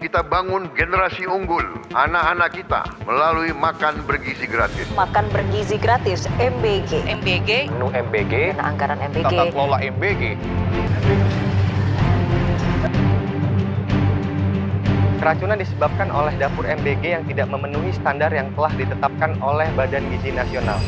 Kita bangun generasi unggul, anak-anak kita melalui makan bergizi gratis. Makan bergizi gratis, MBG. MBG, Menu MBG, Dana anggaran tata MBG. kelola MBG. Keracunan disebabkan oleh dapur MBG yang tidak memenuhi standar yang telah ditetapkan oleh Badan Gizi Nasional.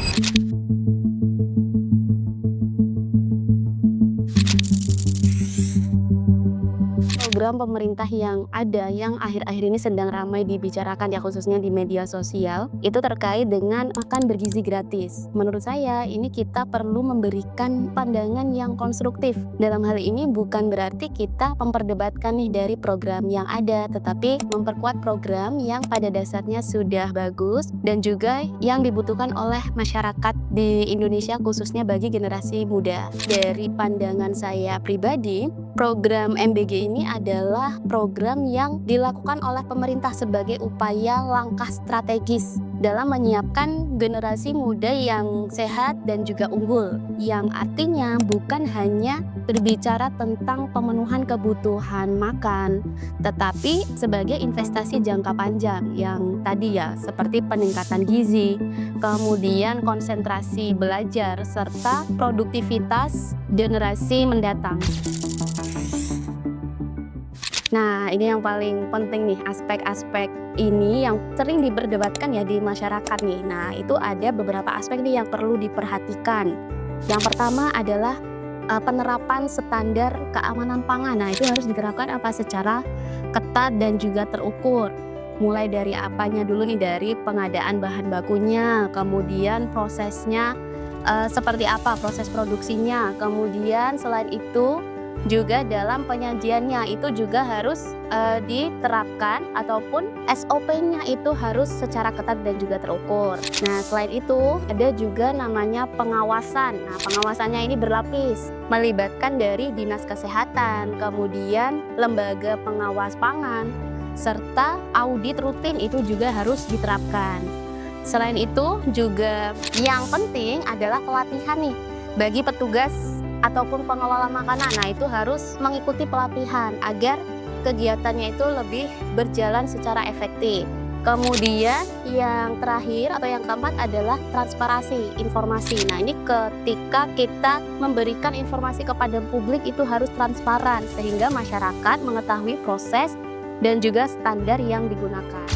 Program pemerintah yang ada yang akhir-akhir ini sedang ramai dibicarakan ya, khususnya di media sosial, itu terkait dengan makan bergizi gratis. Menurut saya ini kita perlu memberikan pandangan yang konstruktif. Dalam hal ini bukan berarti kita memperdebatkan nih dari program yang ada, tetapi memperkuat program yang pada dasarnya sudah bagus dan juga yang dibutuhkan oleh masyarakat di Indonesia, khususnya bagi generasi muda. Dari pandangan saya pribadi, program MBG ini adalah program yang dilakukan oleh pemerintah sebagai upaya langkah strategis dalam menyiapkan generasi muda yang sehat dan juga unggul, yang artinya bukan hanya berbicara tentang pemenuhan kebutuhan makan, tetapi sebagai investasi jangka panjang yang tadi ya, seperti peningkatan gizi, kemudian konsentrasi belajar, serta produktivitas generasi mendatang. Nah, ini yang paling penting nih, aspek-aspek ini yang sering diperdebatkan ya di masyarakat nih. Nah, itu ada beberapa aspek nih yang perlu diperhatikan. Yang pertama adalah penerapan standar keamanan pangan. Nah, itu harus diterapkan secara ketat dan juga terukur. Mulai dari apanya dulu nih, dari pengadaan bahan bakunya, kemudian prosesnya seperti apa, proses produksinya, kemudian selain itu juga dalam penyajiannya itu juga harus diterapkan, ataupun SOP-nya itu harus secara ketat dan juga terukur. Nah, selain itu ada juga namanya pengawasan. Nah, pengawasannya ini berlapis, melibatkan dari Dinas Kesehatan, kemudian lembaga pengawas pangan, serta audit rutin itu juga harus diterapkan. Selain itu juga yang penting adalah pelatihan nih bagi petugas ataupun pengelola makanan. Nah, itu harus mengikuti pelatihan agar kegiatannya itu lebih berjalan secara efektif. Kemudian yang terakhir atau yang keempat adalah transparansi informasi. Nah, ini ketika kita memberikan informasi kepada publik itu harus transparan sehingga masyarakat mengetahui proses dan juga standar yang digunakan.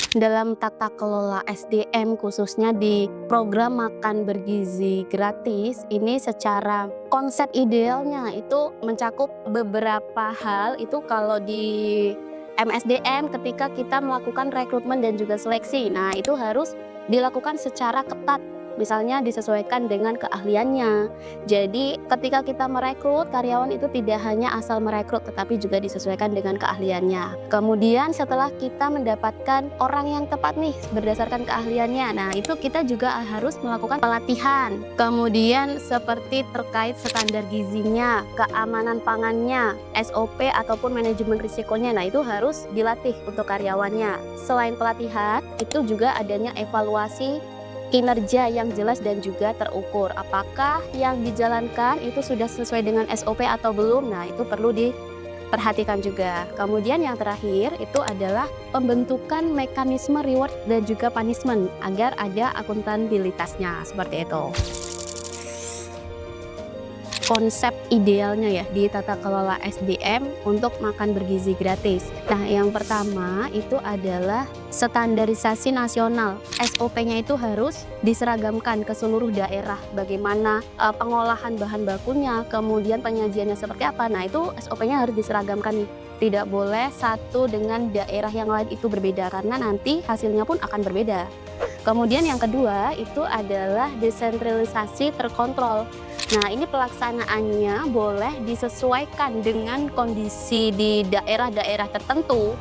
Dalam tata kelola SDM khususnya di program makan bergizi gratis ini, secara konsep idealnya itu mencakup beberapa hal. Itu kalau di MSDM ketika kita melakukan rekrutmen dan juga seleksi, nah itu harus dilakukan secara ketat, misalnya disesuaikan dengan keahliannya. Jadi ketika kita merekrut karyawan itu tidak hanya asal merekrut, tetapi juga disesuaikan dengan keahliannya. Kemudian setelah kita mendapatkan orang yang tepat nih berdasarkan keahliannya, nah itu kita juga harus melakukan pelatihan. Kemudian seperti terkait standar gizinya, keamanan pangannya, SOP ataupun manajemen risikonya, nah itu harus dilatih untuk karyawannya. Selain pelatihan, itu juga adanya evaluasi kinerja yang jelas dan juga terukur. Apakah yang dijalankan itu sudah sesuai dengan SOP atau belum? Nah, itu perlu diperhatikan juga. Kemudian yang terakhir itu adalah pembentukan mekanisme reward dan juga punishment agar ada akuntabilitasnya, seperti itu. Konsep idealnya ya di tata kelola SDM untuk makan bergizi gratis. Nah, yang pertama itu adalah standarisasi nasional. SOP-nya itu harus diseragamkan ke seluruh daerah. Bagaimana pengolahan bahan bakunya, kemudian penyajiannya seperti apa. Nah, itu SOP-nya harus diseragamkan nih. Tidak boleh satu dengan daerah yang lain itu berbeda, karena nanti hasilnya pun akan berbeda. Kemudian yang kedua itu adalah desentralisasi terkontrol. Nah, ini pelaksanaannya boleh disesuaikan dengan kondisi di daerah-daerah tertentu,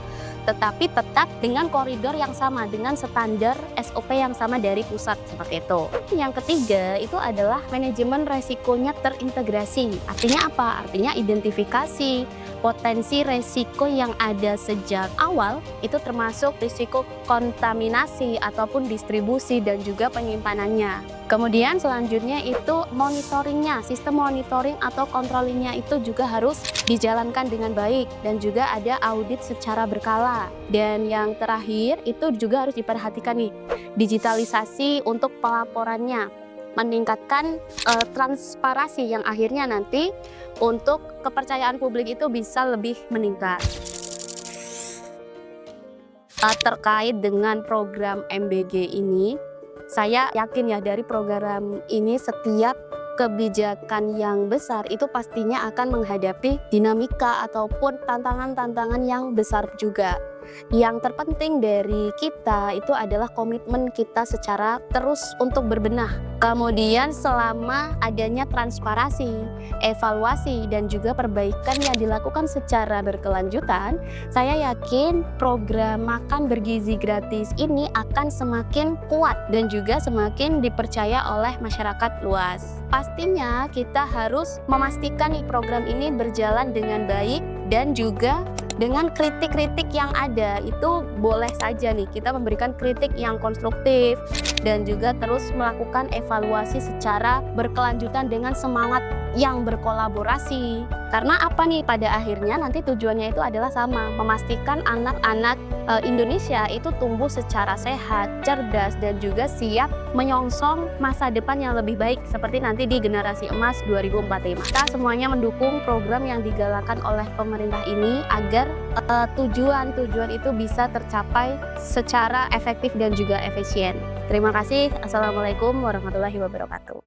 tetapi tetap dengan koridor yang sama, dengan standar SOP yang sama dari pusat, seperti itu. Yang ketiga itu adalah manajemen resikonya terintegrasi. Artinya apa? Artinya identifikasi, potensi resiko yang ada sejak awal itu termasuk risiko kontaminasi ataupun distribusi dan juga penyimpanannya. Kemudian selanjutnya itu monitoringnya, sistem monitoring atau controllingnya itu juga harus dijalankan dengan baik dan juga ada audit secara berkala. Dan yang terakhir itu juga harus diperhatikan nih, digitalisasi untuk pelaporannya, meningkatkan transparansi yang akhirnya nanti untuk kepercayaan publik itu bisa lebih meningkat. Terkait dengan program MBG ini, saya yakin ya dari program ini setiap kebijakan yang besar itu pastinya akan menghadapi dinamika ataupun tantangan-tantangan yang besar juga. Yang terpenting dari kita itu adalah komitmen kita secara terus untuk berbenah. Kemudian selama adanya transparansi, evaluasi dan juga perbaikan yang dilakukan secara berkelanjutan, saya yakin program makan bergizi gratis ini akan semakin kuat dan juga semakin dipercaya oleh masyarakat luas. Pastinya kita harus memastikan nih program ini berjalan dengan baik dan juga dengan kritik-kritik yang ada itu boleh saja nih kita memberikan kritik yang konstruktif dan juga terus melakukan evaluasi secara berkelanjutan dengan semangat yang berkolaborasi. Karena apa nih, pada akhirnya nanti tujuannya itu adalah sama, memastikan anak-anak Indonesia itu tumbuh secara sehat, cerdas dan juga siap menyongsong masa depan yang lebih baik seperti nanti di generasi emas 2045. Kita semuanya mendukung program yang digalakkan oleh pemerintah ini agar tujuan-tujuan itu bisa tercapai secara efektif dan juga efisien. Terima kasih. Assalamualaikum warahmatullahi wabarakatuh.